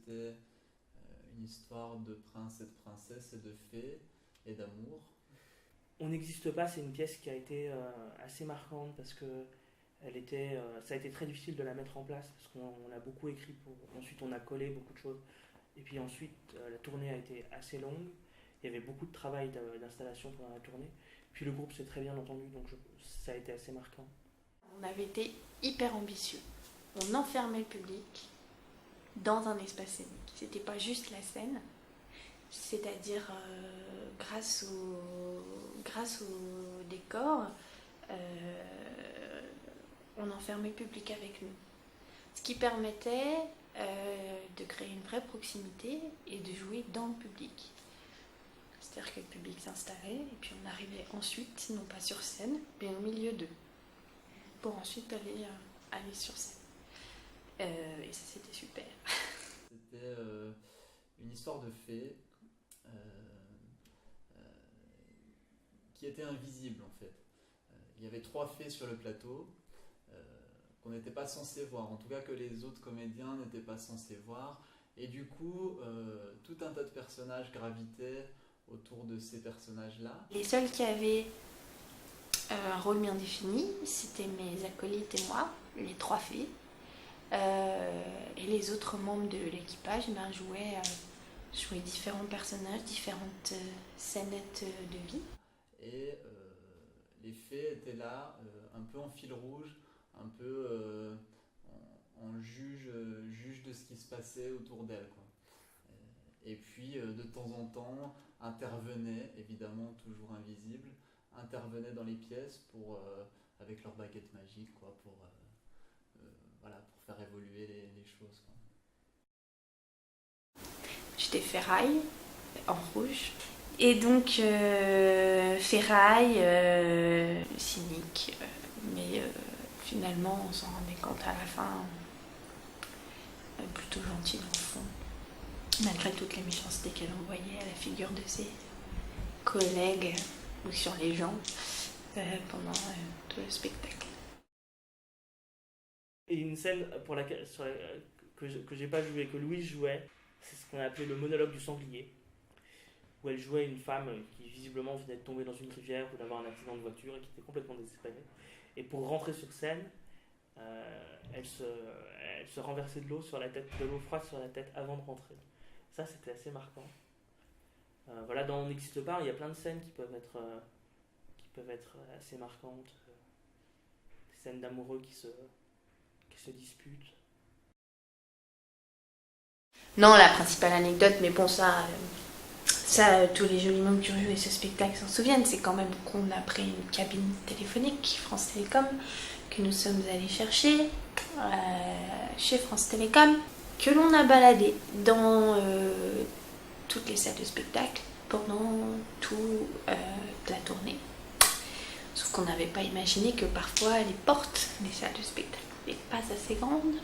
c'était une histoire de prince et de princesse et de fées et d'amour. On n'existe pas, c'est une pièce qui a été assez marquante parce que ça a été très difficile de la mettre en place parce qu'on a beaucoup écrit ensuite on a collé beaucoup de choses et puis ensuite la tournée a été assez longue. Il y avait beaucoup de travail d'installation pendant la tournée. Puis le groupe s'est très bien entendu, donc ça a été assez marquant. On avait été hyper ambitieux. On enfermait le public dans un espace scénique. C'était pas juste la scène, c'est-à-dire grâce au décor, on enfermait le public avec nous. Ce qui permettait de créer une vraie proximité et de jouer dans le public. C'est-à-dire que le public s'installait et puis on arrivait ensuite, non pas sur scène, mais au milieu d'eux, pour ensuite aller sur scène. Et ça, c'était super. C'était une histoire de fées qui était invisible en fait. Il y avait 3 fées sur le plateau qu'on n'était pas censé voir, en tout cas que les autres comédiens n'étaient pas censés voir. Et du coup, tout un tas de personnages gravitaient autour de ces personnages-là. Les seuls qui avaient un rôle bien défini, c'était mes acolytes et moi, les 3 fées. Et les autres membres de l'équipage jouaient différents personnages, différentes scénettes de vie. Et les fées étaient là, un peu en fil rouge, un peu en juge de ce qui se passait autour d'elles, quoi. Et puis de temps en temps intervenaient, évidemment toujours invisibles, intervenaient dans les pièces avec leur baguette magique, quoi, pour faire évoluer les choses, quoi. J'étais Ferraille, en rouge. Et donc, Ferraille, cynique, mais finalement, on s'en rendait compte à la fin, plutôt gentille dans le fond, malgré toutes les méchancetés qu'elle envoyait à la figure de ses collègues ou sur les gens pendant tout le spectacle. Et une scène que j'ai pas joué, que Louise jouait, c'est ce qu'on a appelé le monologue du sanglier, où elle jouait une femme qui visiblement venait de tomber dans une rivière ou d'avoir un accident de voiture et qui était complètement désespérée. Et pour rentrer sur scène, elle se renversait de l'eau froide sur la tête avant de rentrer. Ça, c'était assez marquant. Voilà, dans On n'existe pas, il y a plein de scènes qui peuvent être assez marquantes. Des scènes d'amoureux qui se disputent. Non, la principale anecdote, mais bon, ça, tous les jolis mômes qui ont joué ce spectacle s'en souviennent, c'est quand même qu'on a pris une cabine téléphonique, France Télécom, que nous sommes allés chercher chez France Télécom, que l'on a baladé dans toutes les salles de spectacle pendant toute la tournée. Sauf qu'on n'avait pas imaginé que parfois les portes des salles de spectacle n'étaient pas assez grandes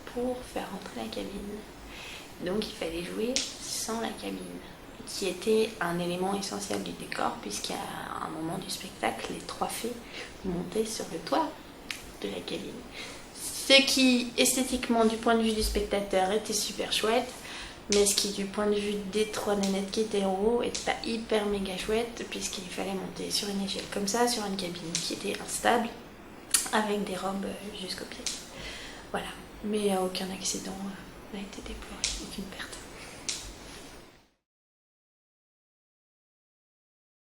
pour faire rentrer la cabine. Donc il fallait jouer sans la cabine, qui était un élément essentiel du décor, puisqu'à un moment du spectacle, les 3 fées montaient sur le toit de la cabine. Ce qui, esthétiquement, du point de vue du spectateur, était super chouette, mais ce qui, du point de vue des 3 nénettes qui étaient en haut, était pas hyper méga chouette, puisqu'il fallait monter sur une échelle comme ça, sur une cabine qui était instable, avec des robes jusqu'aux pieds. Voilà, mais aucun accident n'a été déploré, aucune perte.